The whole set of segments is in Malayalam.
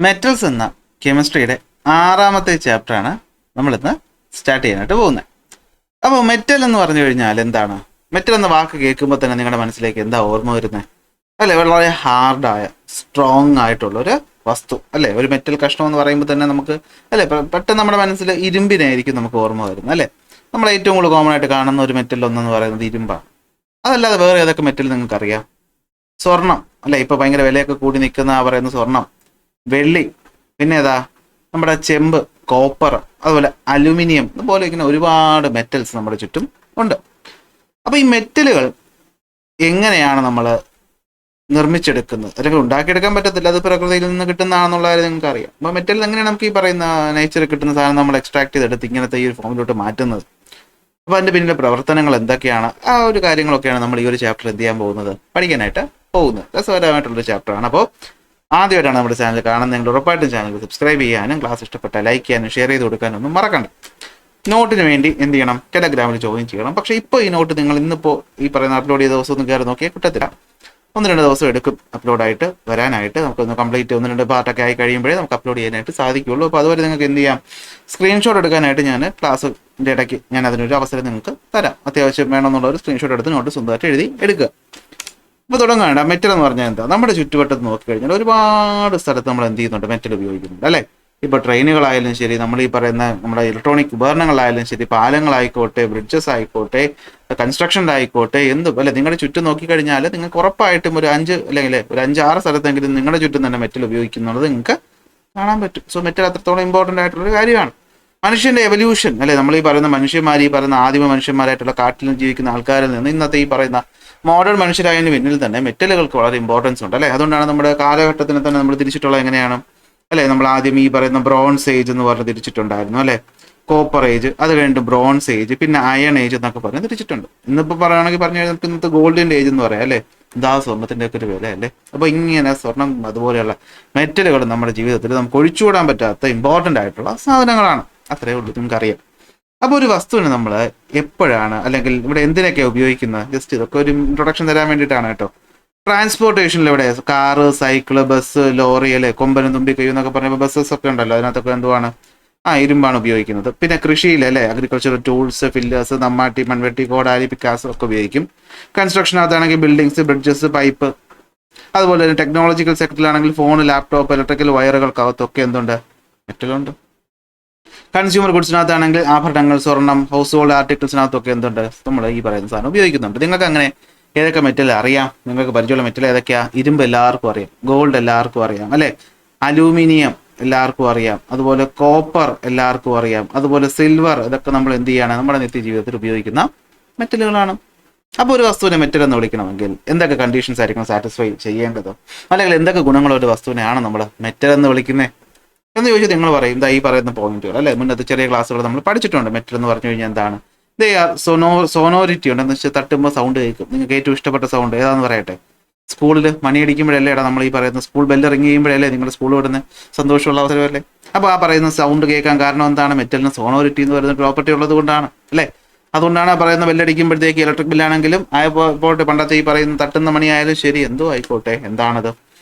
മെറ്റൽസ് എന്ന കെമിസ്ട്രിയുടെ 6ാമത്തെ ചാപ്റ്ററാണ് നമ്മളിന്ന് സ്റ്റാർട്ട് ചെയ്യാനായിട്ട് പോകുന്നത്. അപ്പോൾ മെറ്റൽ എന്ന് പറഞ്ഞു കഴിഞ്ഞാൽ എന്താണ്? മെറ്റൽ എന്ന വാക്ക് കേൾക്കുമ്പോൾ തന്നെ നിങ്ങളുടെ മനസ്സിലേക്ക് എന്താ ഓർമ്മ വരുന്നത്? അല്ലേ, വളരെ ഹാർഡായ സ്ട്രോങ് ആയിട്ടുള്ള ഒരു വസ്തു അല്ലേ. ഒരു മെറ്റൽ കഷ്ണം എന്ന് പറയുമ്പോൾ തന്നെ നമുക്ക് അല്ലേ പെട്ടെന്ന് നമ്മുടെ മനസ്സിൽ ഇരുമ്പിനായിരിക്കും നമുക്ക് ഓർമ്മ വരുന്നത് അല്ലേ. നമ്മൾ ഏറ്റവും കൂടുതൽ കോമൺ ആയിട്ട് കാണുന്ന ഒരു മെറ്റൽ ഒന്നെന്ന് പറയുന്നത് ഇരുമ്പാണ്. അതല്ലാതെ വേറെ ഏതൊക്കെ മെറ്റൽ നിങ്ങൾക്കറിയാം? സ്വർണം അല്ലേ, ഇപ്പോൾ ഭയങ്കര വിലയൊക്കെ കൂടി നിൽക്കുന്ന പറയുന്ന സ്വർണം, വെള്ളി, പിന്നെ ഏതാ നമ്മുടെ ചെമ്പ്, കോപ്പർ, അതുപോലെ അലുമിനിയം, അതുപോലെ ഇങ്ങനെ ഒരുപാട് മെറ്റൽസ് നമ്മുടെ ചുറ്റും ഉണ്ട്. അപ്പോൾ ഈ മെറ്റലുകൾ എങ്ങനെയാണ് നമ്മൾ നിർമ്മിച്ചെടുക്കുന്നത്? അല്ലെങ്കിൽ ഉണ്ടാക്കിയെടുക്കാൻ പറ്റത്തില്ല, അത് പ്രകൃതിയിൽ നിന്ന് കിട്ടുന്നതാണെന്നുള്ള കാര്യം നിങ്ങൾക്ക് അറിയാം. അപ്പോൾ മെറ്റൽ എങ്ങനെയാണ് നമുക്ക് ഈ പറയുന്ന നേച്ചറിൽ കിട്ടുന്ന സാധനം നമ്മൾ എക്സ്ട്രാക്ട് ചെയ്തെടുത്ത് ഇങ്ങനത്തെ ഈ ഒരു ഫോമിലോട്ട് മാറ്റുന്നത്? അപ്പോൾ അതിൻ്റെ പിന്നിലെ പ്രവർത്തനങ്ങൾ എന്തൊക്കെയാണ്? ആ ഒരു കാര്യങ്ങളൊക്കെയാണ് നമ്മൾ ഈ ഒരു ചാപ്റ്റർ എന്ത് ചെയ്യാൻ പോകുന്നത്, പഠിക്കാനായിട്ട് പോകുന്നത്. രസകരമായിട്ടുള്ളൊരു ചാപ്റ്ററാണ്. അപ്പോൾ ആദ്യമായിട്ടാണ് നമ്മുടെ ചാനൽ കാണുന്നതെങ്കിൽ ഉറപ്പായിട്ടും ചാനൽ സബ്സ്ക്രൈബ് ചെയ്യാനും ക്ലാസ് ഇഷ്ടപ്പെട്ടാൽ ലൈക്ക് ചെയ്യാനും ഷെയർ ചെയ്ത് കൊടുക്കാനും ഒന്നും മറക്കണ്ട. നോട്ടിന് വേണ്ടി എന്ത് ചെയ്യണം? ടെലഗ്രാമിൽ ജോയിൻ ചെയ്യണം. പക്ഷേ ഇപ്പോൾ ഈ നോട്ട് നിങ്ങൾ ഇന്നിപ്പോൾ ഈ പറയുന്ന അപ്ലോഡ് ചെയ്ത ദിവസം ഒന്നും കയറി നോക്കിയാൽ കിട്ടത്തില്ല. 1-2 ദിവസം എടുക്കും അപ്ലോഡായിട്ട് വരാനായിട്ട്. നമുക്കൊന്ന് കംപ്ലീറ്റ് 1-2 പാർട്ടൊക്കെ ആയി കഴിയുമ്പോഴേ നമുക്ക് അപ്ലോഡ് ചെയ്യാനായിട്ട് സാധിക്കുകയുള്ളൂ. അപ്പോൾ അതുവരെ നിങ്ങൾക്ക് എന്ത് ചെയ്യാം? സ്ക്രീൻഷോട്ട് എടുക്കാനായിട്ട് ഞാൻ ക്ലാസ്സിൻ്റെ ഇടയ്ക്ക് ഞാൻ അതിനൊരു അവസരം നിങ്ങൾക്ക് തരാം. അത്യാവശ്യം വേണമെന്നുള്ള ഒരു സ്ക്രീൻഷോട്ട് എടുത്ത് നോട്ട് സ്വന്തമായിട്ട് എഴുതി എടുക്കുക. ഇപ്പോൾ തുടങ്ങാണ്ട മെറ്റൽ എന്ന് പറഞ്ഞാൽ എന്താ? നമ്മുടെ ചുറ്റുവട്ടത്ത് നോക്കിക്കഴിഞ്ഞാൽ ഒരുപാട് സ്ഥലത്ത് നമ്മൾ എന്ത് ചെയ്യുന്നുണ്ട്? മെറ്റൽ ഉപയോഗിക്കുന്നുണ്ട് അല്ലേ. ഇപ്പോൾ ട്രെയിനുകളായാലും ശരി, നമ്മൾ ഈ പറയുന്ന നമ്മുടെ ഇലക്ട്രോണിക് ഉപകരണങ്ങളായാലും ശരി, പാലങ്ങളായിക്കോട്ടെ, ബ്രിഡ്ജസ് ആയിക്കോട്ടെ, കൺസ്ട്രക്ഷനിലായിക്കോട്ടെ, എന്തും അല്ലെ, നിങ്ങളുടെ ചുറ്റും നോക്കിക്കഴിഞ്ഞാൽ നിങ്ങൾക്ക് ഉറപ്പായിട്ടും ഒരു 5 അല്ലെങ്കിൽ ഒരു 5-6 സ്ഥലത്തെങ്കിലും നിങ്ങളുടെ ചുറ്റും തന്നെ മെറ്റൽ ഉപയോഗിക്കുന്നുള്ളത് നിങ്ങൾക്ക് കാണാൻ പറ്റും. സോ മെറ്റൽ അത്രത്തോളം ഇമ്പോർട്ടൻ്റ് ആയിട്ടുള്ളൊരു കാര്യമാണ്. മനുഷ്യൻ്റെ എവല്യൂഷൻ അല്ലെ, നമ്മൾ ഈ പറയുന്ന മനുഷ്യന്മാർ, ഈ പറയുന്ന ആദിമ മനുഷ്യന്മാരായിട്ടുള്ള കാട്ടിലും ജീവിക്കുന്ന ആൾക്കാരിൽ നിന്ന് ഇന്നത്തെ ഈ പറയുന്ന മോഡേൺ മനുഷ്യരായതിന് പിന്നിൽ തന്നെ മെറ്റലുകൾക്ക് വളരെ ഇമ്പോർട്ടൻസ് ഉണ്ട് അല്ലേ. അതുകൊണ്ടാണ് നമ്മുടെ കാലഘട്ടത്തിന് തന്നെ നമ്മൾ തിരിച്ചിട്ടുള്ളത് എങ്ങനെയാണ് അല്ലേ. നമ്മൾ ആദ്യം ഈ പറയുന്ന ബ്രോൺസ് ഏജ് എന്ന് പറഞ്ഞ് തിരിച്ചിട്ടുണ്ടായിരുന്നു അല്ലേ. കോപ്പർ ഏജ്, അത് കഴിഞ്ഞിട്ട് ബ്രോൺസ് ഏജ്, പിന്നെ അയൺ ഏജ് എന്നൊക്കെ പറഞ്ഞ് തിരിച്ചിട്ടുണ്ട്. ഇന്നിപ്പോൾ പറയുകയാണെങ്കിൽ പറഞ്ഞു കഴിഞ്ഞാൽ ഇന്നത്തെ ഗോൾഡൻ ഏജ് എന്ന് പറയാം അല്ലേ. ഇതാ സ്വർണ്ണത്തിൻ്റെ ഒക്കെ ഒരു വില അല്ലേ. അപ്പോൾ ഇങ്ങനെ സ്വർണം അതുപോലെയുള്ള മെറ്റലുകൾ നമ്മുടെ ജീവിതത്തിൽ നമുക്ക് ഒഴിച്ചുകൂടാൻ പറ്റാത്ത ഇമ്പോർട്ടൻ്റ് ആയിട്ടുള്ള സാധനങ്ങളാണ്. അത്രയേ ഉള്ളൂ, നിങ്ങൾക്കറിയാം. അപ്പോൾ ഒരു വസ്തുവിന് നമ്മൾ എപ്പോഴാണ് അല്ലെങ്കിൽ ഇവിടെ എന്തിനൊക്കെയാണ് ഉപയോഗിക്കുന്നത്? ജസ്റ്റ് ഇതൊക്കെ ഒരു ഇൻട്രൊഡക്ഷൻ തരാൻ വേണ്ടിയിട്ടാണ് കേട്ടോ. ട്രാൻസ്പോർട്ടേഷനിൽ ഇവിടെ കാറ്, സൈക്കിള്, ബസ്, ലോറി അല്ലെ, കൊമ്പനും തുമ്പി കയ്യും എന്നൊക്കെ പറയുമ്പോൾ ബസ്സസ് ഒക്കെ ഉണ്ടല്ലോ, അതിനകത്തൊക്കെ എന്തുവാണ്? ഇരുമ്പാണ് ഉപയോഗിക്കുന്നത്. പിന്നെ കൃഷിയിൽ അല്ലേ, അഗ്രികൾച്ചർ ടൂൾസ്, ഫില്ലേഴ്സ്, നമ്മാട്ടി, മൺവെട്ടി, കോടാലി, പിക്കാസ് ഒക്കെ ഉപയോഗിക്കും. കൺസ്ട്രക്ഷനകത്താണെങ്കിൽ ബിൽഡിങ്സ്, ബ്രിഡ്ജസ്, പൈപ്പ്, അതുപോലെ തന്നെ ടെക്നോളജിക്കൽ സെക്ടറിലാണെങ്കിൽ ഫോൺ, ലാപ്ടോപ്പ്, ഇലക്ട്രിക്കൽ വയറുകൾക്കകത്തൊക്കെ എന്തുണ്ട്? മെറ്റലുണ്ട്. കൺസ്യൂമർ ഗുഡ്സിനകത്താണെങ്കിൽ ആഭരണങ്ങൾ, സ്വർണം, ഹൗസ് ഹോൾഡ് ആർട്ടിക്കിൾസിനകത്തൊക്കെ എന്തുണ്ട്? നമ്മൾ ഈ പറയുന്ന സാധനം ഉപയോഗിക്കുന്നുണ്ട്. നിങ്ങൾക്ക് അങ്ങനെ ഏതൊക്കെ മെറ്റൽ അറിയാം? നിങ്ങൾക്ക് പരിചയമുള്ള മെറ്റൽ ഏതൊക്കെയാ? ഇരുമ്പ് എല്ലാവർക്കും അറിയാം, ഗോൾഡ് എല്ലാവർക്കും അറിയാം അല്ലേ, അലൂമിനിയം എല്ലാവർക്കും അറിയാം, അതുപോലെ കോപ്പർ എല്ലാവർക്കും അറിയാം, അതുപോലെ സിൽവർ, ഇതൊക്കെ നമ്മൾ എന്ത് ചെയ്യാണ്? നമ്മുടെ നിത്യജീവിതത്തിൽ ഉപയോഗിക്കുന്ന മെറ്റലുകളാണ്. അപ്പോൾ ഒരു വസ്തുവിനെ മെറ്റൽ എന്ന് വിളിക്കണമെങ്കിൽ എന്തൊക്കെ കണ്ടീഷൻസ് ആയിരിക്കും സാറ്റിസ്ഫൈ ചെയ്യേണ്ടത്? അല്ലെങ്കിൽ എന്തൊക്കെ ഗുണങ്ങളുള്ള ഒരു വസ്തുവിനെയാണ് നമ്മൾ മെറ്റൽ എന്ന് വിളിക്കുന്നത് എന്ന് ചോദിച്ചാൽ നിങ്ങൾ പറയും ഈ പറയുന്ന പോയിന്റുകൾ അല്ലെ. മുന്നത്തെ ചെറിയ ക്ലാസ്സുകൾ നമ്മൾ പഠിച്ചിട്ടുണ്ട്. മെറ്റൽ എന്ന് പറഞ്ഞു കഴിഞ്ഞാൽ എന്താണ്? സോനോരിറ്റി ഉണ്ട്, എന്ന് വെച്ചാൽ തട്ടുമ്പോൾ സൗണ്ട് കേൾക്കും. നിങ്ങൾക്ക് ഏറ്റവും ഇഷ്ടപ്പെട്ട സൗണ്ട് ഏതാണെന്ന് പറയട്ടെ? സ്കൂളിൽ മണിയടിക്കുമ്പോഴല്ലേ നമ്മൾ ഈ പറയുന്ന സ്കൂൾ ബെല്ല് റിങ് ചെയ്യുമ്പോഴല്ലേ നിങ്ങളുടെ സ്കൂൾ വിടുന്ന സന്തോഷമുള്ള അവസരമല്ലേ. അപ്പോൾ ആ പറയുന്ന സൗണ്ട് കേൾക്കാൻ കാരണം എന്താണ്? മെറ്റലിന് സോനോരിറ്റി എന്ന് പറയുന്ന പ്രോപ്പർട്ടി ഉള്ളത് കൊണ്ടാണ് അല്ലേ. അതുകൊണ്ടാണ് ആ പറയുന്ന ബെല്ലടിക്കുമ്പോഴത്തേക്ക് ഇലക്ട്രിക് ബില്ലാണെങ്കിലും പോട്ടെ, പണ്ടത്തെ ഈ പറയുന്ന തട്ടുന്ന മണിയായാലും ശരി, എന്തോ ആയിക്കോട്ടെ, എന്താണത്?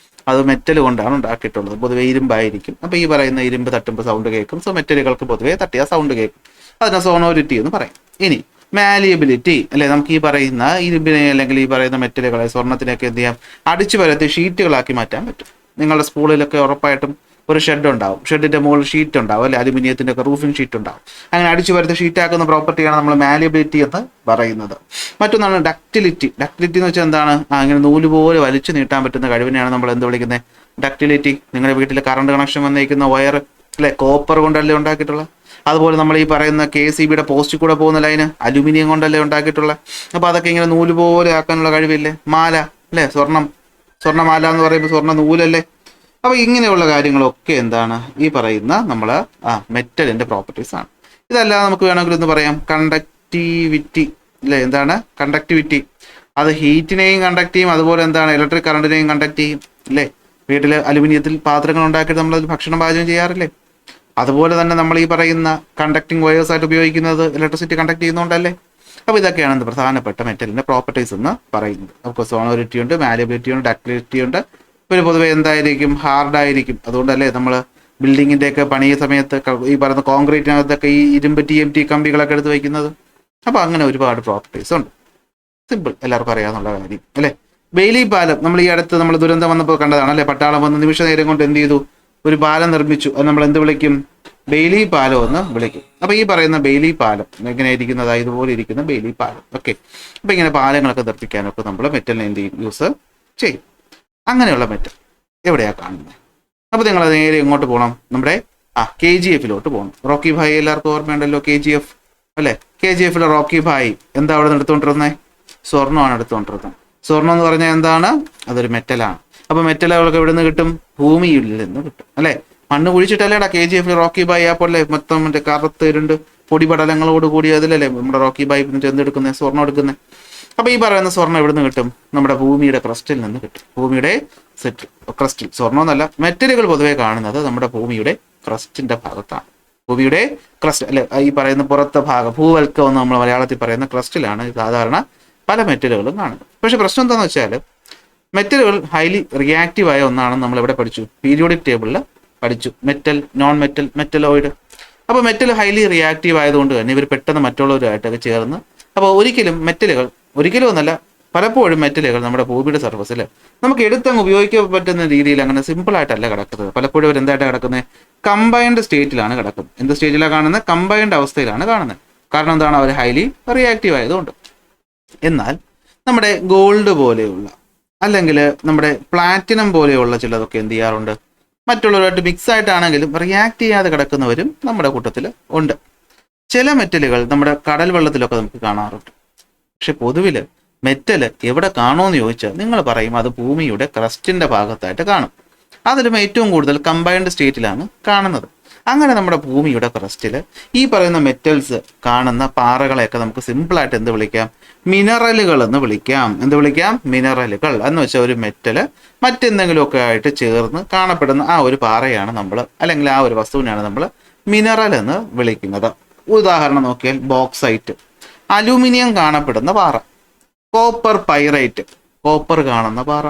അത് മെറ്റൽ കൊണ്ടാണ് ഉണ്ടാക്കിയിട്ടുള്ളത്. പൊതുവെ ഇരുമ്പായിരിക്കും. അപ്പോൾ ഈ പറയുന്ന ഇരുമ്പ് തട്ടുമ്പോൾ സൗണ്ട് കേൾക്കും. സോ മെറ്റലുകൾക്ക് പൊതുവെ തട്ടിയ സൗണ്ട് കേൾക്കും. അതിനെ സോണോരിറ്റി എന്ന് പറയും. ഇനി മാലിയബിലിറ്റി അല്ലെ, നമുക്ക് ഈ പറയുന്ന ഇരുമ്പിനെ അല്ലെങ്കിൽ ഈ പറയുന്ന മെറ്റലുകളെ, സ്വർണ്ണത്തിനൊക്കെ എന്ത് ചെയ്യാം? അടിച്ചു പരത്തി ഷീറ്റുകളാക്കി മാറ്റാൻ പറ്റും. നിങ്ങളുടെ സ്കൂളിലൊക്കെ ഉറപ്പായിട്ടും ഒരു ഷെഡ് ഉണ്ടാവും. ഷെഡിന്റെ മുകളിൽ ഷീറ്റ് ഉണ്ടാവും അല്ലെ, അലുമിനിയത്തിന്റെ ഒക്കെ റൂഫിംഗ് ഷീറ്റ് ഉണ്ടാവും. അങ്ങനെ അടിച്ചു പരത്തി ഷീറ്റാക്കുന്ന പ്രോപ്പർട്ടിയാണ് നമ്മൾ മാലിയബിലിറ്റി എന്ന് പറയുന്നത്. മറ്റൊന്നാണ് ഡക്റ്റിലിറ്റി. ഡക്റ്റിലിറ്റി എന്ന് വെച്ചാൽ എന്താണ്? അങ്ങനെ നൂല് പോലെ വലിച്ചു നീട്ടാൻ പറ്റുന്ന കഴിവിനെയാണ് നമ്മൾ എന്ത് വിളിക്കുന്നത്? ഡക്റ്റിലിറ്റി. നിങ്ങളുടെ വീട്ടിൽ കറണ്ട് കണക്ഷൻ വന്നിരിക്കുന്ന വയർ അല്ലെ, കോപ്പർ കൊണ്ടല്ലേ ഉണ്ടാക്കിയിട്ടുള്ളത്. അതുപോലെ നമ്മൾ ഈ പറയുന്ന KCBയുടെ പോസ്റ്റിൽ കൂടെ പോകുന്ന ലൈന് അലുമിനിയം കൊണ്ടല്ലേ ഉണ്ടാക്കിയിട്ടുള്ളത്. അപ്പോൾ അതൊക്കെ ഇങ്ങനെ നൂല് പോലെ ആക്കാനുള്ള കഴിവില്ലേ. മാല അല്ലേ, സ്വർണ്ണമാല എന്ന് പറയുമ്പോൾ സ്വർണ്ണ നൂലല്ലേ. അപ്പോൾ ഇങ്ങനെയുള്ള കാര്യങ്ങളൊക്കെ എന്താണ്? ഈ പറയുന്ന നമ്മൾ മെറ്റലിൻ്റെ പ്രോപ്പർട്ടീസ് ആണ്. ഇതല്ലാതെ നമുക്ക് വേണമെങ്കിൽ എന്ന് പറയാം കണ്ടക്ടിവിറ്റി അല്ലേ. എന്താണ് കണ്ടക്ടിവിറ്റി? അത് ഹീറ്റിനെയും കണ്ടക്ട് ചെയ്യും, അതുപോലെ എന്താണ് ഇലക്ട്രിക് കറണ്ടിനെയും കണ്ടക്ട് ചെയ്യും അല്ലേ. വീട്ടിൽ അലുമിനിയത്തിൽ പാത്രങ്ങൾ ഉണ്ടാക്കിയിട്ട് നമ്മളത് ഭക്ഷണം പാചകം ചെയ്യാറില്ലേ. അതുപോലെ തന്നെ നമ്മൾ ഈ പറയുന്ന കണ്ടക്ടിങ് വയേഴ്സ് ആയിട്ട് ഉപയോഗിക്കുന്നത് ഇലക്ട്രിസിറ്റി കണ്ടക്ട് ചെയ്യുന്നതുകൊണ്ടല്ലേ. അപ്പോൾ ഇതൊക്കെയാണ് പ്രധാനപ്പെട്ട മെറ്റലിൻ്റെ പ്രോപ്പർട്ടീസ് എന്ന് പറയുന്നത്. നമുക്ക് സോണോരിറ്റി ഉണ്ട്, മാലിയബിലിറ്റി ഉണ്ട്, ഡക്റ്റിലിറ്റി ഉണ്ട്, ഒരു പൊതുവെ എന്തായിരിക്കും, ഹാർഡായിരിക്കും. അതുകൊണ്ടല്ലേ നമ്മൾ ബിൽഡിങ്ങിൻ്റെയൊക്കെ പണിയ സമയത്ത് ഈ പറയുന്ന കോൺക്രീറ്റിനകത്തൊക്കെ ഈ ഇരുമ്പ് TMT കമ്പികളൊക്കെ എടുത്ത് വയ്ക്കുന്നത്. അപ്പോൾ അങ്ങനെ ഒരുപാട് പ്രോപ്പർട്ടീസ് ഉണ്ട്. സിമ്പിൾ, എല്ലാവർക്കും അറിയാവുന്ന കാര്യം അല്ലേ. ബെയിലി പാലം നമ്മൾ ഈ അടുത്ത് നമ്മൾ ദുരന്തം വന്നപ്പോൾ കണ്ടതാണ് അല്ലേ. പട്ടാളം വന്ന് നിമിഷ നേരം കൊണ്ട് എന്ത് ചെയ്തു, ഒരു പാലം നിർമ്മിച്ചു. അത് നമ്മൾ എന്ത് വിളിക്കും, ബെയിലി പാലം എന്ന് വിളിക്കും. അപ്പോൾ ഈ പറയുന്ന ബെയിലി പാലം എങ്ങനെ ഇരിക്കുന്നത്, ഇതുപോലെ ഇരിക്കുന്ന ബെയിലി പാലം. ഓക്കെ, അപ്പോൾ ഇങ്ങനെ പാലങ്ങളൊക്കെ നിർമ്മിക്കാനൊക്കെ നമ്മൾ മെറ്റലിനെ എന്ത് ചെയ്യും, യൂസ് ചെയ്യും. അങ്ങനെയുള്ള മെറ്റൽ എവിടെയാണ് കാണുന്നത്? അപ്പോൾ നിങ്ങൾ നേരെ ഇങ്ങോട്ട് പോകണം, നമ്മുടെ KGFിലോട്ട് പോകണം. റോക്കി ഭായ് എല്ലാവർക്കും ഓർമ്മയുണ്ടല്ലോ, KGF അല്ലേ. KGFിലെ റോക്കി ഭായ് എന്താ അവിടെ നിന്ന് എടുത്തുകൊണ്ടിരുന്നത്, സ്വർണ്ണമാണ് എടുത്തുകൊണ്ടിരുന്നത്. സ്വർണ്ണം എന്ന് പറഞ്ഞാൽ എന്താണ്, അതൊരു മെറ്റലാണ്. അപ്പോൾ മെറ്റലുകളൊക്കെ എവിടെ നിന്ന് കിട്ടും, ഭൂമിയിൽ നിന്ന് കിട്ടും അല്ലേ. മണ്ണ് കുഴിച്ചിട്ടല്ലേടാ KGFിൽ റോക്കി ഭായ് ആപ്പോഴല്ലേ മൊത്തം മറ്റേ കറുത്ത് ഇരുണ്ട് പൊടിപടലങ്ങളോട് കൂടി അതിലല്ലേ നമ്മുടെ റോക്കി ഭായ് എന്തെടുക്കുന്നത്, സ്വർണ്ണം എടുക്കുന്നത്. അപ്പോൾ ഈ പറയുന്ന സ്വർണ്ണം എവിടെ നിന്ന് കിട്ടും, നമ്മുടെ ഭൂമിയുടെ ക്രസ്റ്റിൽ നിന്ന് കിട്ടും. ഭൂമിയുടെ ക്രസ്റ്റിൽ, സ്വർണ്ണം എന്നല്ല, മെറ്റലുകൾ പൊതുവെ കാണുന്നത് നമ്മുടെ ഭൂമിയുടെ ക്രസ്റ്റിന്റെ ഭാഗത്താണ്. ഭൂമിയുടെ ക്രസ്റ്റ് അല്ലെ, ഈ പറയുന്ന പുറത്തെ ഭാഗം, ഭൂവൽക്കം എന്ന് നമ്മൾ മലയാളത്തിൽ പറയുന്ന ക്രസ്റ്റിലാണ് സാധാരണ പല മെറ്റലുകളും കാണുന്നത്. പക്ഷെ പ്രശ്നം എന്താണെന്ന് വെച്ചാൽ മെറ്റലുകൾ ഹൈലി റിയാക്റ്റീവായ ഒന്നാണെന്ന് നമ്മൾ എവിടെ പഠിച്ചു, പീരിയോഡിക് ടേബിളിൽ പഠിച്ചു. Metal, non metal, metalloid. അപ്പോൾ മെറ്റൽ ഹൈലി റിയാക്റ്റീവ് ആയതുകൊണ്ട് തന്നെ ഇവർ പെട്ടെന്ന് മറ്റുള്ളവരുമായിട്ടൊക്കെ ചേർന്ന്, അപ്പോൾ ഒരിക്കലും ഒന്നല്ല, പലപ്പോഴും മെറ്റലുകൾ നമ്മുടെ ഭൂമിയുടെ സർഫസിൽ നമുക്ക് എടുത്തങ്ങ് ഉപയോഗിക്കാൻ പറ്റുന്ന രീതിയിൽ അങ്ങനെ സിമ്പിളായിട്ടല്ല കിടക്കുന്നത്. പലപ്പോഴും അവർ എന്തായിട്ടാണ് കിടക്കുന്നത്, കമ്പൈൻഡ് സ്റ്റേറ്റിലാണ് കിടക്കുന്നത്. എന്ത് സ്റ്റേറ്റിലാണ് കാണുന്നത്, കമ്പൈൻഡ് അവസ്ഥയിലാണ് കാണുന്നത്. കാരണം എന്താണ്, അവർ ഹൈലി റിയാക്റ്റീവ് ആയതുകൊണ്ട്. എന്നാൽ നമ്മുടെ ഗോൾഡ് പോലെയുള്ള അല്ലെങ്കിൽ നമ്മുടെ പ്ലാറ്റിനം പോലെയുള്ള ചിലതൊക്കെ എന്ത് ചെയ്യാറുണ്ട്, മറ്റുള്ളവരുമായിട്ട് മിക്സ് ആയിട്ടാണെങ്കിലും റിയാക്ട് ചെയ്യാതെ കിടക്കുന്നവരും നമ്മുടെ കൂട്ടത്തിൽ ഉണ്ട്. ചില മെറ്റലുകൾ നമ്മുടെ കടൽ വെള്ളത്തിലൊക്കെ നമുക്ക് കാണാറുണ്ട്. പക്ഷെ പൊതുവിൽ മെറ്റൽ എവിടെ കാണുമെന്ന് ചോദിച്ചാൽ നിങ്ങൾ പറയും അത് ഭൂമിയുടെ ക്രസ്റ്റിന്റെ ഭാഗത്തായിട്ട് കാണും. അതിലും ഏറ്റവും കൂടുതൽ കമ്പൈൻഡ് സ്റ്റേറ്റിലാണ് കാണുന്നത്. അങ്ങനെ നമ്മുടെ ഭൂമിയുടെ ക്രസ്റ്റിൽ ഈ പറയുന്ന മെറ്റൽസ് കാണുന്ന പാറകളെയൊക്കെ നമുക്ക് സിമ്പിളായിട്ട് എന്ത് വിളിക്കാം, മിനറലുകൾ എന്ന് വിളിക്കാം. എന്ത് വിളിക്കാം, മിനറലുകൾ എന്ന് വെച്ചാൽ ഒരു മെറ്റല് മറ്റെന്തെങ്കിലുമൊക്കെ ആയിട്ട് ചേർന്ന് കാണപ്പെടുന്ന ആ ഒരു പാറയാണ് നമ്മൾ, അല്ലെങ്കിൽ ആ ഒരു വസ്തുവിനെയാണ് നമ്മൾ മിനറൽ എന്ന് വിളിക്കുന്നത്. ഉദാഹരണം നോക്കിയാൽ ബോക്സൈറ്റ്, അലൂമിനിയം കാണപ്പെടുന്ന പാറ. കോപ്പർ പൈറൈറ്റ്, കോപ്പർ കാണുന്ന പാറ.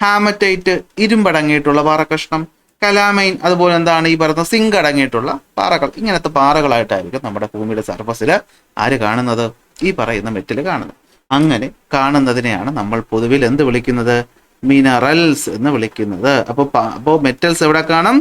ഹാമറ്റൈറ്റ്, ഇരുമ്പടങ്ങിയിട്ടുള്ള പാറ കഷ്ണം. കലാമൈൻ, അതുപോലെ എന്താണ് ഈ പറയുന്ന സിങ്ക് അടങ്ങിയിട്ടുള്ള പാറകൾ. ഇങ്ങനത്തെ പാറകളായിട്ടായിരിക്കും നമ്മുടെ ഭൂമിയുടെ സർഫസിൽ ആര് കാണുന്നത്, ഈ പറയുന്ന മെറ്റൽ കാണുന്നത്. അങ്ങനെ കാണുന്നതിനെയാണ് നമ്മൾ പൊതുവിൽ എന്ത് വിളിക്കുന്നത്, മിനറൽസ് എന്ന് വിളിക്കുന്നത്. അപ്പോൾ മെറ്റൽസ് എവിടെ കാണും,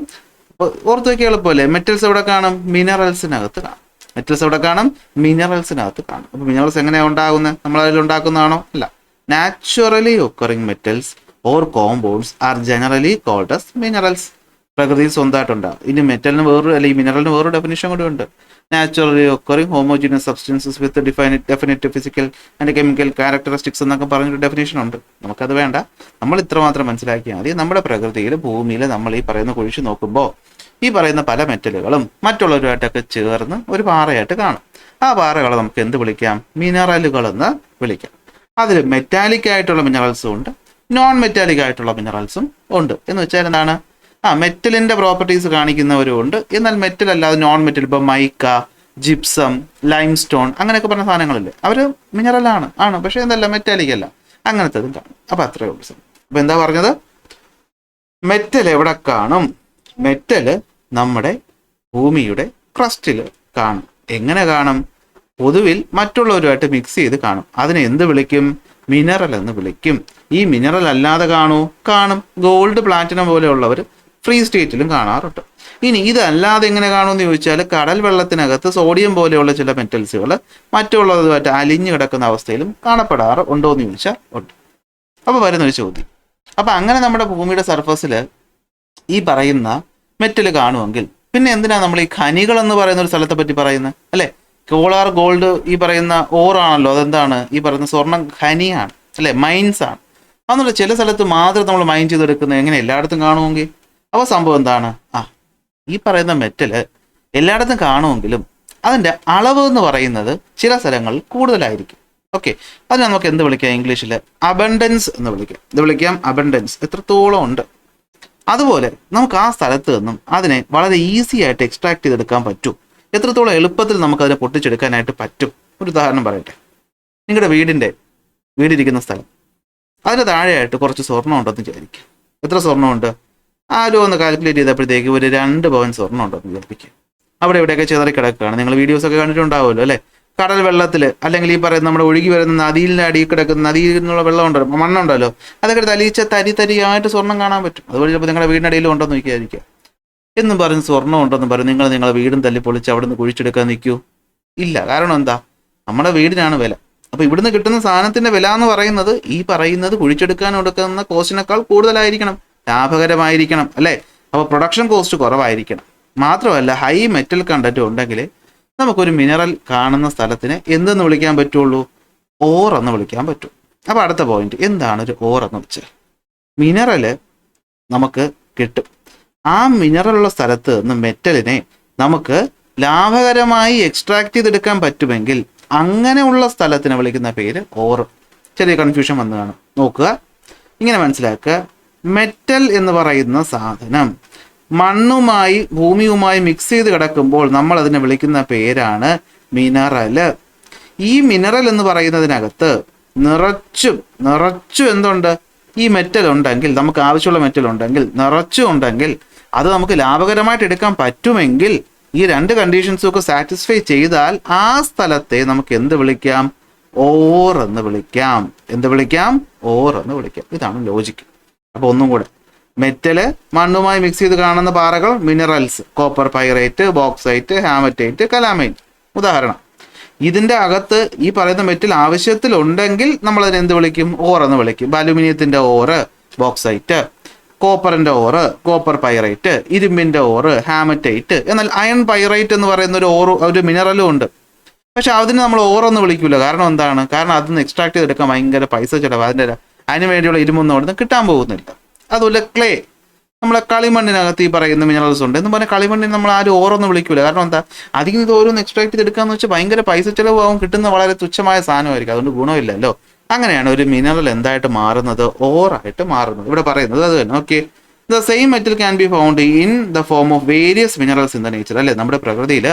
ഓർത്ത് വയ്ക്കുക എളുപ്പമല്ലേ. മെറ്റൽസ് എവിടെ കാണും, മിനറൽസിനകത്ത് കാണും. മെറ്റൽസ് എവിടെ കാണും, മിനറൽസിനകത്ത് കാണും. അപ്പോൾ മിനറൽസ് എങ്ങനെയാണ് ഉണ്ടാകുന്നത്, നമ്മൾ അതിൽ ഉണ്ടാക്കുന്നതാണോ, അല്ല. Naturally occurring metals or compounds are generally called as minerals. പ്രകൃതിയിൽ സ്വന്തമായിട്ടുണ്ടാകും. ഇനി മെറ്റലിന് വേറൊരു, അല്ലെങ്കിൽ മിനറലിന് വേറൊരു ഡെഫിനിഷൻ കൂടി ഉണ്ട്. Naturally occurring homogeneous substances with definite physical and chemical characteristics എന്നൊക്കെ പറഞ്ഞൊരു ഡെഫിനേഷൻ ഉണ്ട്. നമുക്കത് വേണ്ട, നമ്മൾ ഇത്രമാത്രം മനസ്സിലാക്കിയാൽ മതി. നമ്മുടെ പ്രകൃതിയിൽ, ഭൂമിയിൽ നമ്മൾ ഈ പറയുന്ന കുഴിച്ച് നോക്കുമ്പോൾ ഈ പറയുന്ന പല മെറ്റലുകളും മറ്റുള്ളവരുമായിട്ടൊക്കെ ചേർന്ന് ഒരു പാറയായിട്ട് കാണും. ആ പാറകളെ നമുക്ക് എന്ത് വിളിക്കാം, മിനറലുകൾ എന്ന് വിളിക്കാം. അതിൽ മെറ്റാലിക് ആയിട്ടുള്ള മിനറൽസും ഉണ്ട്, നോൺ മെറ്റാലിക് ആയിട്ടുള്ള മിനറൽസും ഉണ്ട്. എന്ന് വെച്ചാൽ എന്താണ്, മെറ്റലിന്റെ പ്രോപ്പർട്ടീസ് കാണിക്കുന്നവരും ഉണ്ട്, എന്നാൽ മെറ്റൽ അല്ലാതെ നോൺ മെറ്റൽ, ഇപ്പം മൈക്ക, ജിപ്സം, ലൈം സ്റ്റോൺ അങ്ങനെയൊക്കെ പറഞ്ഞ സാധനങ്ങളില്ലേ, അവർ മിനറലാണ് പക്ഷെ എന്തല്ല, മെറ്റാലിക് അല്ല. അങ്ങനത്തതും കാണും. അപ്പം അത്രയേ ഉള്ളൂ. അപ്പം എന്താ പറഞ്ഞത്, മെറ്റൽ എവിടെ കാണും, മെറ്റല് നമ്മുടെ ഭൂമിയുടെ ക്രസ്റ്റിൽ കാണും. എങ്ങനെ കാണും, പൊതുവിൽ മറ്റുള്ളവരുമായിട്ട് മിക്സ് ചെയ്ത് കാണും. അതിനെ എന്ത് വിളിക്കും, മിനറൽ എന്ന് വിളിക്കും. ഈ മിനറൽ അല്ലാതെ കാണും. ഗോൾഡ്, പ്ലാറ്റിനം പോലെയുള്ളവർ ഫ്രീ സ്റ്റേറ്റിലും കാണാറുണ്ട്. ഇനി ഇതല്ലാതെ എങ്ങനെ കാണുമെന്ന് ചോദിച്ചാൽ, കടൽ വെള്ളത്തിനകത്ത് സോഡിയം പോലെയുള്ള ചില മെറ്റൽസുകൾ മറ്റുള്ളതുമായിട്ട് അലിഞ്ഞു കിടക്കുന്ന അവസ്ഥയിലും കാണപ്പെടാറ് ഉണ്ടോ എന്ന് ചോദിച്ചാൽ ഉണ്ട്. അപ്പോൾ വരുന്നൊരു ചോദ്യം, അപ്പം അങ്ങനെ നമ്മുടെ ഭൂമിയുടെ സർഫസിൽ ഈ പറയുന്ന മെറ്റൽ കാണുമെങ്കിൽ പിന്നെ എന്തിനാണ് നമ്മൾ ഈ ഖനികൾ എന്ന് പറയുന്ന ഒരു സ്ഥലത്തെ പറ്റി പറയുന്നത്, അല്ലേ? കോളാർ, ഗോൾഡ് ഈ പറയുന്ന ഓറാണല്ലോ, അതെന്താണ്, ഈ പറയുന്ന സ്വർണ്ണം ഖനിയാണ്, അല്ലേ, മൈൻസ് ആണ്. അന്നുള്ള ചില സ്ഥലത്ത് മാത്രം നമ്മൾ മൈൻ ചെയ്തെടുക്കുന്നത് എങ്ങനെ എല്ലായിടത്തും കാണുമെങ്കിൽ, അപ്പോൾ സംഭവം എന്താണ്, ഈ പറയുന്ന മെറ്റല് എല്ലായിടത്തും കാണുമെങ്കിലും അതിൻ്റെ അളവ് എന്ന് പറയുന്നത് ചില സ്ഥലങ്ങളിൽ കൂടുതലായിരിക്കും. ഓക്കെ, അതിന് നമുക്ക് എന്ത് വിളിക്കാം, ഇംഗ്ലീഷിൽ അബണ്ടൻസ് എന്ന് വിളിക്കാം. ഇത് വിളിക്കാം അബണ്ടൻസ്, എത്രത്തോളം ഉണ്ട്. അതുപോലെ നമുക്ക് ആ സ്ഥലത്ത് നിന്നും അതിനെ വളരെ ഈസി ആയിട്ട് എക്സ്ട്രാക്ട് ചെയ്തെടുക്കാൻ പറ്റും. എത്രത്തോളം എളുപ്പത്തിൽ നമുക്കതിനെ പൊട്ടിച്ചെടുക്കാനായിട്ട് പറ്റും. ഒരു ഉദാഹരണം പറയട്ടെ, നിങ്ങളുടെ വീടിരിക്കുന്ന സ്ഥലം, അതിന് താഴെയായിട്ട് കുറച്ച് സ്വർണ്ണം ഉണ്ടെന്ന് വിചാരിക്കും. എത്ര സ്വർണ്ണമുണ്ട്? ആരും ഒന്ന് കാൽക്കുലേറ്റ് ചെയ്തപ്പോഴത്തേക്ക് ഒരു 2 പവൻ സ്വർണ്ണം ഉണ്ടെന്ന് വിചാരിക്കുക. അവിടെ ഇവിടെയൊക്കെ ചിതറി കിടക്കുകയാണ്. നിങ്ങൾ വീഡിയോസൊക്കെ കണ്ടിട്ടുണ്ടാവുമല്ലോ അല്ലേ? കടൽ വെള്ളത്തിൽ അല്ലെങ്കിൽ ഈ പറയുന്ന നമ്മുടെ ഒഴുകി വരുന്ന നദിയിലെ അടിയിൽ കിടക്കുന്ന നദിയിൽ നിന്നുള്ള വെള്ളം ഉണ്ടല്ലോ, മണ്ണുണ്ടല്ലോ, അതൊക്കെ തലിച്ച തരിയായിട്ട് സ്വർണ്ണം കാണാൻ പറ്റും. അതുപോലെ ചിലപ്പോൾ നിങ്ങളുടെ വീടിനടിയിലും ഉണ്ടെന്ന് നോക്കിയായിരിക്കാം. എന്നും പറഞ്ഞ് സ്വർണ്ണം ഉണ്ടെന്ന് പറഞ്ഞ് നിങ്ങളെ വീടും തല്ലി പൊളിച്ച് അവിടെ നിന്ന് കുഴിച്ചെടുക്കാൻ നിൽക്കൂ? ഇല്ല. കാരണം എന്താ? നമ്മുടെ വീടിനാണ് വില. അപ്പോൾ ഇവിടുന്ന് കിട്ടുന്ന സാധനത്തിന്റെ വില എന്ന് പറയുന്നത് ഈ പറയുന്നത് കുഴിച്ചെടുക്കാൻ കൊടുക്കുന്ന കോസ്റ്റിനേക്കാൾ കൂടുതലായിരിക്കണം, ലാഭകരമായിരിക്കണം അല്ലേ? അപ്പോൾ പ്രൊഡക്ഷൻ കോസ്റ്റ് കുറവായിരിക്കണം. മാത്രമല്ല ഹൈ മെറ്റൽ കണ്ടന്റ് ഉണ്ടെങ്കിൽ നമുക്കൊരു മിനറൽ കാണുന്ന സ്ഥലത്തിന് എന്തെന്ന് വിളിക്കാൻ പറ്റുള്ളൂ? ഓർ എന്ന് വിളിക്കാൻ പറ്റും. അപ്പോൾ അടുത്ത പോയിന്റ്, എന്താണ് ഒരു ഓർ എന്ന് വെച്ചാൽ? മിനറല് നമുക്ക് കിട്ടും. ആ മിനറലുള്ള സ്ഥലത്ത് നിന്ന് മെറ്റലിനെ നമുക്ക് ലാഭകരമായി എക്സ്ട്രാക്ട് ചെയ്തെടുക്കാൻ പറ്റുമെങ്കിൽ അങ്ങനെയുള്ള സ്ഥലത്തിനെ വിളിക്കുന്ന പേര് ഓർ. ചെറിയ കൺഫ്യൂഷൻ വന്നു കാണും. നോക്കുക, ഇങ്ങനെ മനസ്സിലാക്കുക. മെറ്റൽ എന്ന് പറയുന്ന സാധനം മണ്ണുമായി ഭൂമിയുമായി മിക്സ് ചെയ്ത് കിടക്കുമ്പോൾ നമ്മൾ അതിനെ വിളിക്കുന്ന പേരാണ് മിനറല്. ഈ മിനറൽ എന്ന് പറയുന്നതിനകത്ത് നിറച്ചും എന്തുണ്ട്? ഈ മെറ്റൽ ഉണ്ടെങ്കിൽ, നമുക്ക് ആവശ്യമുള്ള മെറ്റൽ ഉണ്ടെങ്കിൽ, നിറച്ചും ഉണ്ടെങ്കിൽ, അത് നമുക്ക് ലാഭകരമായിട്ട് എടുക്കാൻ പറ്റുമെങ്കിൽ, ഈ 2 കണ്ടീഷൻസും ഒക്കെ സാറ്റിസ്ഫൈ ചെയ്താൽ ആ സ്ഥലത്തെ നമുക്ക് എന്ത് വിളിക്കാം? ഓർ എന്ന് വിളിക്കാം. എന്ത് വിളിക്കാം? ഓർ എന്ന് വിളിക്കാം. ഇതാണ് ലോജിക്ക്. അപ്പോൾ ഒന്നും കൂടെ, മെറ്റല് മണ്ണുമായി മിക്സ് ചെയ്ത് കാണുന്ന പാറകൾ minerals, copper pyrite, bauxite, haematite, calamine ഉദാഹരണം. ഇതിൻ്റെ അകത്ത് ഈ പറയുന്ന മെറ്റൽ ആവശ്യത്തിലുണ്ടെങ്കിൽ നമ്മൾ അതിനെ എന്ത് വിളിക്കും? ഓർ എന്ന് വിളിക്കും. അലുമിനിയത്തിന്റെ ഓറ് ബോക്സൈറ്റ്, കോപ്പറിന്റെ ഓറ് കോപ്പർ പൈറേറ്റ്, ഇരുമ്പിന്റെ ഓറ് ഹാമറ്റൈറ്റ്. എന്നാൽ അയൺ പൈറേറ്റ് എന്ന് പറയുന്ന ഒരു മിനറലും ഉണ്ട്. പക്ഷെ അതിന് നമ്മൾ ഓറൊന്നും വിളിക്കില്ല. കാരണം എന്താണ്? കാരണം അതിന് എക്സ്ട്രാക്ട് ചെയ്തെടുക്കാൻ ഭയങ്കര പൈസ ചിലവ്. അതിന് വേണ്ടിയുള്ള ഇരുമ്പൊന്നും അവിടെ നിന്ന് കിട്ടാൻ പോകുന്നില്ല. അതുപോലെ ക്ലേ, നമ്മളെ കളിമണ്ണിനകത്ത് ഈ പറയുന്ന മിനറൽസ് ഉണ്ട് എന്ന് പറഞ്ഞാൽ കളിമണ്ണിന് നമ്മൾ ആരും ഓറൊന്നും വിളിക്കില്ല. കാരണം എന്താ? അതിൽ ഇത് ഓരോന്ന് എക്സ്ട്രാക്ട് ചെയ്തെടുക്കാന്ന് വെച്ചാൽ ഭയങ്കര പൈസ ചിലവാകും, കിട്ടുന്ന വളരെ തുച്ഛമായ സാധനമായിരിക്കും, അതുകൊണ്ട് ഗുണമില്ലല്ലോ. അങ്ങനെയാണ് ഒരു മിനറൽ എന്തായിട്ട് മാറുന്നത്? ഓറായിട്ട് മാറുന്നത്. ഇവിടെ പറയുന്നത് അത് തന്നെ. Okay, the same metal can be found in the form of various minerals in the nature. അല്ലേ, നമ്മുടെ പ്രകൃതിയിൽ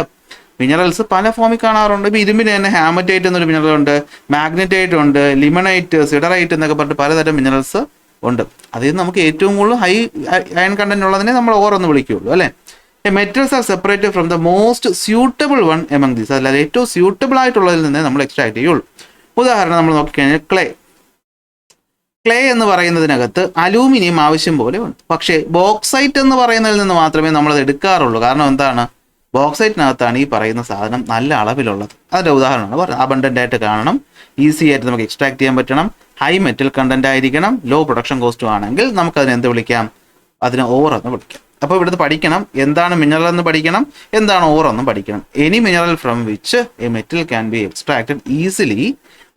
മിനറൽസ് പല ഫോമിൽ കാണാറുണ്ട്. ഇപ്പം ഇരുമ്പിന് തന്നെ ഹാമറ്റൈറ്റ് എന്നൊരു മിനറൽ ഉണ്ട്, മാഗ്നറ്റൈറ്റ് ഉണ്ട്, ലിമണൈറ്റ്, സിഡറൈറ്റ് എന്നൊക്കെ പറഞ്ഞിട്ട് പലതരം മിനറൽസ് ഉണ്ട്. അതിൽ നമുക്ക് ഏറ്റവും കൂടുതൽ ഹൈ അയൺ കണ്ടന്റ് ഉള്ളതിനെ നമ്മൾ ഓർ എന്ന് വിളിക്കുകയുള്ളൂ അല്ലേ. Metals are separated from the most suitable one among these. അല്ലാതെ ഏറ്റവും സ്യൂട്ടബിൾ ആയിട്ടുള്ളതിൽ നിന്ന് നമ്മൾ എക്സ്ട്രാക്ട് ചെയ്യുള്ളൂ. ഉദാഹരണം നമ്മൾ നോക്കിക്കഴിഞ്ഞാൽ ക്ലേ എന്ന് പറയുന്നതിനകത്ത് അലൂമിനിയം ആവശ്യം പോലെ ഉണ്ട്. പക്ഷേ ബോക്സൈറ്റ് എന്ന് പറയുന്നതിൽ നിന്ന് മാത്രമേ നമ്മളത് എടുക്കാറുള്ളൂ. കാരണം എന്താണ്? ബോക്സൈറ്റിനകത്താണ് ഈ പറയുന്ന സാധനം നല്ല അളവിലുള്ളത്. അതിൻ്റെ ഉദാഹരണമാണ് പറഞ്ഞത്. അബണ്ടൻ്റ് ആയിട്ട് കാണണം, ഈസി ആയിട്ട് നമുക്ക് എക്സ്ട്രാക്ട് ചെയ്യാൻ പറ്റണം, ഹൈ മെറ്റൽ കണ്ടന്റ് ആയിരിക്കണം, ലോ പ്രൊഡക്ഷൻ കോസ്റ്റും ആണെങ്കിൽ നമുക്കതിനെ എന്ത് വിളിക്കാം? അതിനെ ഓർ എന്ന് വിളിക്കാം. അപ്പോൾ ഇവിടുന്ന് പഠിക്കണം, എന്താണ് മിനറൽ എന്ന് പഠിക്കണം, എന്താണ് ഓർ എന്നും പഠിക്കണം. Any mineral from which a metal can be extracted easily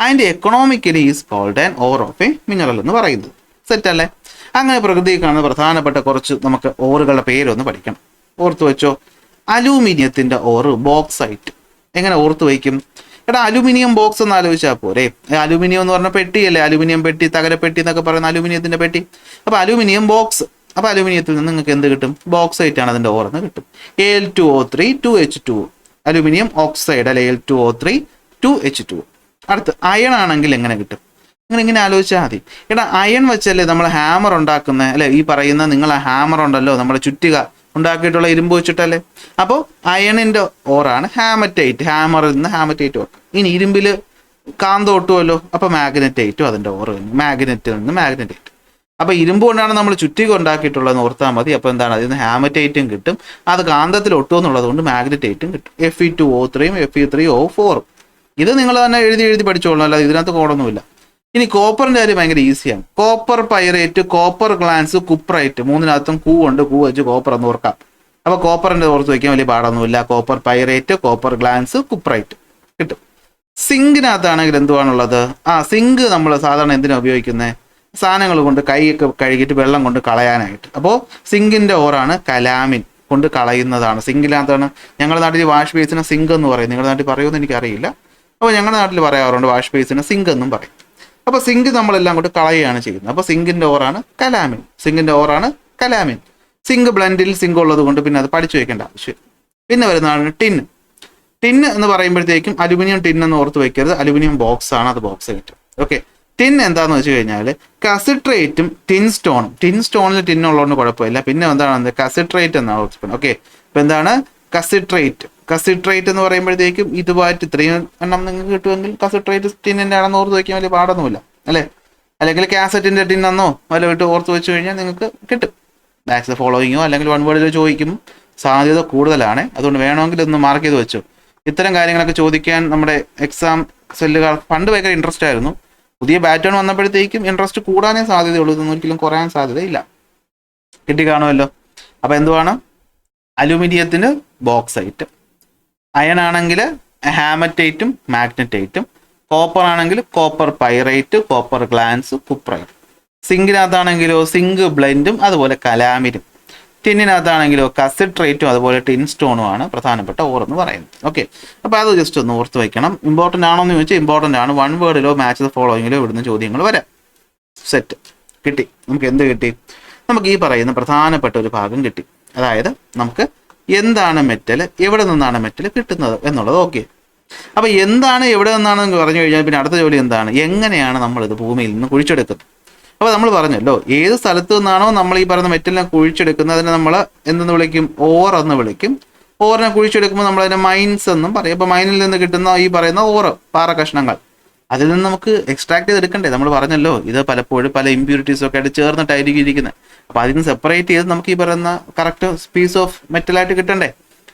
and economically is called an ore of a mineral എന്ന് പറയുന്നത്. സെറ്റ് അല്ലേ? അങ്ങനെ പ്രകൃതിയിൽ കാണുന്ന പ്രധാനപ്പെട്ട കുറച്ച് നമുക്ക് ഓറുകളുടെ പേരൊന്ന് പഠിക്കണം. ഓർത്ത് വെച്ചോ. അലൂമിനിയത്തിന്റെ ഓറ് ബോക്സൈറ്റ്. എങ്ങനെ ഓർത്ത് വയ്ക്കും? എടാ, അലുമിനിയം ബോക്സ് എന്ന് ആലോചിച്ചാൽ പോരെ. അലുമിനിയം എന്ന് പറഞ്ഞ പെട്ടിയല്ലേ, അലുമിനിയം പെട്ടി, തകരപ്പെട്ടി എന്നൊക്കെ പറയുന്ന അലുമിനിയത്തിന്റെ പെട്ടി. അപ്പോൾ അലുമിനിയം ബോക്സ്. അപ്പോൾ അലുമിനിയത്തിൽ നിന്ന് നിങ്ങൾക്ക് എന്ത് കിട്ടും? ബോക്സൈറ്റ് ആണ് അതിന്റെ ഓറെന്ന് കിട്ടും. Al2O3 2H2O, അലുമിനിയം ഓക്സൈഡ് അല്ലെ, Al2O3 2H2O. അടുത്ത് അയൺ ആണെങ്കിൽ എങ്ങനെ കിട്ടും? ഇങ്ങനെ ആലോചിച്ചാൽ മതി. എടാ, അയൺ വെച്ചല്ലേ നമ്മൾ ഹാമർ ഉണ്ടാക്കുന്നത് അല്ലെ. ഈ പറയുന്ന നിങ്ങൾ ആ ഹാമർ ഉണ്ടല്ലോ, നമ്മുടെ ചുറ്റിക ഉണ്ടാക്കിയിട്ടുള്ള ഇരുമ്പ് വെച്ചിട്ടല്ലേ. അപ്പോൾ അയണിന്റെ ഓറാണ് ഹാമറ്റൈറ്റ്. ഹാമറിൽ നിന്ന് ഹാമറ്റൈറ്റ് ഓർ. ഇനി ഇരുമ്പിൽ കാന്തം ഒട്ടുമല്ലോ, അപ്പോൾ മാഗ്നറ്റൈറ്റും അതിന്റെ ഓറ് തന്നെ. മാഗ്നറ്റിൽ നിന്ന് മാഗ്നറ്റൈറ്റ്. അപ്പോൾ ഇരുമ്പ് കൊണ്ടാണ് നമ്മൾ ചുറ്റിക ഉണ്ടാക്കിയിട്ടുള്ളതെന്ന് ഓർത്താൽ മതി. അപ്പോൾ എന്താണ്? അതിൽ നിന്ന് ഹാമറ്റൈറ്റും കിട്ടും, അത് കാന്തത്തിൽ ഒട്ടുമെന്നുള്ളത് കൊണ്ട് മാഗ്നറ്റൈറ്റും കിട്ടും. Fe2O3 Fe3O4. ഇത് നിങ്ങൾ തന്നെ എഴുതി പഠിച്ചോളൂ, അല്ലാതെ ഇതിനകത്ത് കോടൊന്നുമില്ല. ഇനി കോപ്പറിന്റെ കാര്യം ഭയങ്കര ഈസിയാണ്. Copper pyrite, copper glance, cuprite, മൂന്നിനകത്തും കൂ ഉണ്ട്, കൂ വെച്ച് കോപ്പർ എന്ന് ഓർക്കാം. അപ്പോൾ കോപ്പറിന്റെ ഓർത്ത് വയ്ക്കാൻ വലിയ പാടൊന്നുമില്ല. Copper pyrite, copper glance, cuprite കിട്ടും. സിങ്കിനകത്താണെങ്കിൽ എന്തുവാണുള്ളത്? സിങ്ക് നമ്മൾ സാധാരണ എന്തിനാണ് ഉപയോഗിക്കുന്നത്? സാധനങ്ങൾ കൊണ്ട് കൈയൊക്കെ കഴുകിയിട്ട് വെള്ളം കൊണ്ട് കളയാനായിട്ട്. അപ്പോൾ സിങ്കിന്റെ ഓറാണ് കലാമിൻ, കൊണ്ട് കളയുന്നതാണ്. സിങ്കിനകത്താണ്. ഞങ്ങളുടെ നാട്ടിൽ വാഷ് ബേസിന് സിങ്ക് എന്ന് പറയും. നിങ്ങളുടെ നാട്ടിൽ പറയുമെന്ന് എനിക്കറിയില്ല. അപ്പോൾ ഞങ്ങളുടെ നാട്ടിൽ പറയാറുണ്ട് വാഷ് ബേസിന് സിങ്ക് എന്നും പറയും. അപ്പോൾ സിങ്ക് നമ്മളെല്ലാം കൊണ്ട് കളയുകയാണ് ചെയ്യുന്നത്. അപ്പോൾ സിങ്കിന്റെ ഓറാണ് കലാമിൻ. സിങ്കിന്റെ ഓറാണ് കലാമിൻ. സിങ്ക് ബ്ലെൻഡിൽ സിങ്ക് ഉള്ളത് കൊണ്ട് പിന്നെ അത് പഠിച്ചു വെക്കേണ്ട ആവശ്യം. പിന്നെ വരുന്നതാണ് ടിന്ന് എന്ന് പറയുമ്പോഴത്തേക്കും അലുമിനിയം ടിൻ എന്ന് ഓർത്ത് വെക്കരുത്. അലുമിനിയം ബോക്സ് ആണ്, അത് ബോക്സൈറ്റ്. ഓക്കെ, ടിൻ എന്താന്ന് വെച്ച് കഴിഞ്ഞാൽ കസിട്രേറ്റും ടിൻ സ്റ്റോണിൽ ടിൻ ഉള്ളതുകൊണ്ട് കുഴപ്പമില്ല. പിന്നെ എന്താണ് കസിട്രേറ്റ് എന്നാണ് ഓർത്തിട്ടുണ്ട്. ഓക്കെ, ഇപ്പൊ എന്താണ് കസിട്രേറ്റ് എന്ന് പറയുമ്പോഴത്തേക്കും ഇതുമായിട്ട് ഇത്രയും എണ്ണം നിങ്ങൾക്ക് കിട്ടുമെങ്കിൽ കസിട്രേറ്റ് ടിന്നിന്റെ ആണെന്ന് ഓർത്ത് വയ്ക്കാൻ വലിയ പാടൊന്നുമില്ല അല്ലേ. അല്ലെങ്കിൽ കാസറ്റിന്റെ ടിന്നെന്നോ വല്ല ഇട്ട് ഓർത്ത് വെച്ച് കഴിഞ്ഞാൽ നിങ്ങൾക്ക് കിട്ടും. ബാക്സ് ഫോളോയിങ്ങോ അല്ലെങ്കിൽ വൺ വേർഡിലോ ചോദിക്കും സാധ്യത കൂടുതലാണ്. അതുകൊണ്ട് വേണമെങ്കിൽ ഒന്ന് മാർക്ക് ചെയ്ത് വെച്ചു. ഇത്തരം കാര്യങ്ങളൊക്കെ ചോദിക്കാൻ നമ്മുടെ എക്സാം സെല്ലുകാർ പണ്ട് ഭയങ്കര ഇൻട്രസ്റ്റ് ആയിരുന്നു. പുതിയ പാറ്റേൺ വന്നപ്പോഴത്തേക്കും ഇൻട്രസ്റ്റ് കൂടാനേ സാധ്യതയുള്ളൂ, ഇതൊന്നും ഒരിക്കലും കുറയാൻ സാധ്യതയില്ല. കിട്ടി കാണുമല്ലോ. അപ്പോൾ എന്തുവാണ്? അലൂമിനിയത്തിന് ബോക്സൈറ്റ്, അയൺ ആണെങ്കിൽ ഹാമറ്റൈറ്റും മാഗ്നറ്റൈറ്റും, കോപ്പർ ആണെങ്കിൽ copper pyrite, copper glance, cuprite. സിങ്കിനകത്താണെങ്കിലോ സിങ്ക് ബ്ലെൻഡും അതുപോലെ കലാമിനും. ടിന്നിനകത്താണെങ്കിലോ കസിട്രേറ്റും അതുപോലെ ടിൻ സ്റ്റോണുമാണ് പ്രധാനപ്പെട്ട ഓർ എന്ന് പറയുന്നത്. ഓക്കെ, അപ്പോൾ അത് ജസ്റ്റ് ഒന്ന് ഓർത്ത് വയ്ക്കണം. ഇമ്പോർട്ടൻ്റ് ആണോ എന്ന് ചോദിച്ചാൽ ഇമ്പോർട്ടൻ്റ് ആണ്. വൺ വേർഡിലോ മാച്ച് ദ ഫോളോയിങ്ങിലോ ഇവിടുന്ന് ചോദ്യങ്ങൾ വരാം. സെറ്റ് കിട്ടി. നമുക്ക് എന്ത് കിട്ടി? നമുക്ക് ഈ പറയുന്ന പ്രധാനപ്പെട്ട ഒരു ഭാഗം കിട്ടി. അതായത് നമുക്ക് എന്താണ് മെറ്റൽ, എവിടെ നിന്നാണ് മെറ്റൽ കിട്ടുന്നത് എന്നുള്ളത്. ഓക്കെ, അപ്പോൾ എന്താണ് എവിടെ നിന്നാണെന്ന് പറഞ്ഞു കഴിഞ്ഞാൽ പിന്നെ അടുത്ത ജോലി എന്താണ്? എങ്ങനെയാണ് നമ്മളിത് ഭൂമിയിൽ നിന്ന് കുഴിച്ചെടുക്കുന്നത്? അപ്പോൾ നമ്മൾ പറഞ്ഞല്ലോ, ഏത് സ്ഥലത്തു നിന്നാണോ നമ്മൾ ഈ പറയുന്ന മെറ്റലിനെ കുഴിച്ചെടുക്കുന്നത് അതിനെ നമ്മൾ എന്തെന്ന് വിളിക്കും? ഓർ എന്ന് വിളിക്കും. ഓറിനെ കുഴിച്ചെടുക്കുമ്പോൾ നമ്മളതിനെ മൈൻസ് എന്നും പറയും. അപ്പോൾ മൈനിൽ നിന്ന് കിട്ടുന്ന ഈ പറയുന്ന ഓറ്, പാറ കഷ്ണങ്ങൾ, അതിൽ നിന്ന് നമുക്ക് എക്സ്ട്രാക്ട് ചെയ്തെടുക്കണ്ടേ? നമ്മൾ പറഞ്ഞല്ലോ ഇത് പലപ്പോഴും പല ഇമ്പ്യൂരിറ്റീസും ഒക്കെ ആയിട്ട് ചേർന്നിട്ടായിരിക്കും ഇരിക്കുന്നത്. അപ്പോൾ അതിന് സെപ്പറേറ്റ് ചെയ്ത് നമുക്ക് ഈ പറയുന്ന കറക്റ്റ് പീസ് ഓഫ് മെറ്റലായിട്ട് കിട്ടണ്ടേ?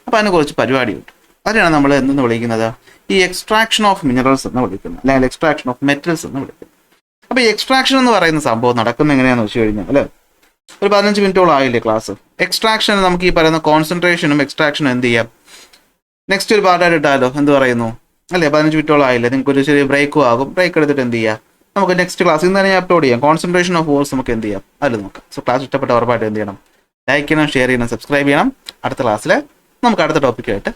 അപ്പോൾ അതിന് കുറച്ച് പരിപാടിയുണ്ട്. അതിനാണ് നമ്മൾ എന്തെന്ന് വിളിക്കുന്നത്? ഈ എക്സ്ട്രാക്ഷൻ ഓഫ് മിനറൽസ് എന്ന് വിളിക്കുന്നത്, അല്ലെങ്കിൽ എക്സ്ട്രാക്ഷൻ ഓഫ് മെറ്റൽസ് എന്ന് വിളിക്കുന്നത്. അപ്പോൾ ഈ എക്സ്ട്രാക്ഷൻ എന്ന് പറയുന്ന സംഭവം നടക്കുന്നത് എങ്ങനെയാണെന്ന് വെച്ച് കഴിഞ്ഞാൽ അല്ലേ, ഒരു 15 മിനിറ്റോളം ആയില്ലേ ക്ലാസ്. എക്സ്ട്രാക്ഷൻ നമുക്ക് ഈ പറയുന്ന കോൺസെൻട്രേഷനും എക്സ്ട്രാക്ഷനും എന്ത് ചെയ്യാം? നെക്സ്റ്റ് ഒരു പാർട്ടായിട്ട് ഇട്ടാലോ? എന്ത് പറയുന്നു അല്ലേ? 15 മിനിറ്റോളം ആയില്ലേ, നിങ്ങൾക്ക് ഒരു ചെറിയ ബ്രേക്കും ആകും. ബ്രേക്ക് എടുത്തിട്ട് എന്ത് ചെയ്യാം? നമുക്ക് നെക്സ്റ്റ് ക്ലാസ് ഇന്ന് തന്നെ അപ്ലോഡ് ചെയ്യാം. കോൺസെൻട്രേഷൻ ഓഫ് ഫോഴ്സ് നമുക്ക് എന്ത് ചെയ്യാം? അതിൽ നോക്കാം. സോ ക്ലാസ് ഇഷ്ടപ്പെട്ട ഉറപ്പായിട്ട് എന്ത് ചെയ്യണം? ലൈക്ക് ചെയ്യണം, ഷെയർ ചെയ്യണം, സബ്സ്ക്രൈബ് ചെയ്യണം. അടുത്ത ക്ലാസ്സിൽ നമുക്ക് അടുത്ത ടോപ്പിക്കായിട്ട്